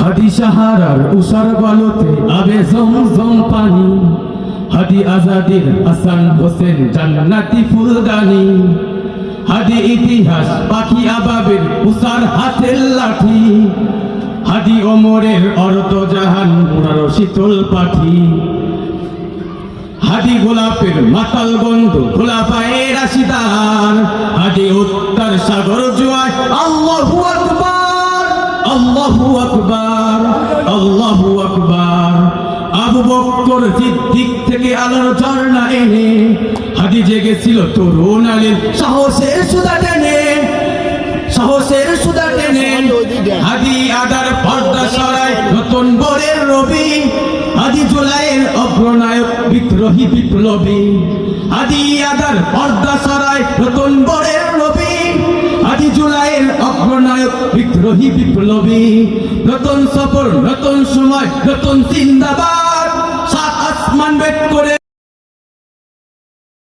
হাদি সাহারার উষার বালুতে আবে জমজম পানি, হাদি আজাদির হাসান হোসেন জান্নাতি ফুলদানি, হাদি ইতিহাস পাখি আবাবের উষার হাতের লাঠি, হাদি ওমরের অর্ধ জাহান পুরানো শীতল পাখি, হাদি গোলাপের মাতাল বন্ধু খোলাফায়ে রাশিদার, হাদি উত্তর সাগর জোয়ার আল্লাহু আকবার, আল্লাহু আকবার, আল্লাহু আকবার। আবু বকর সিদ্দিক থেকে আলোর ঝর্ণা এনে হাদি জেগেছিল তরুণ আলীর সাহসের সুধা টেনে, সাহসের সুধা টেনে। হাদি আদার পর্দা সরায় নতুন বরের রবি, হাদি জুলাইয়ের অগ্রনায়ক বিদ্রোহী বিপ্লবী, হাদি আদার পর্দা সরায় নতুন বরের রবি, হাদি জুলাইয়ের অগ্রনায়ক বিদ্রোহী বিপ্লবী। নতুন সফর নতুন সময় নতুন জিন্দাবাদ, সাত আসমান বেদ করে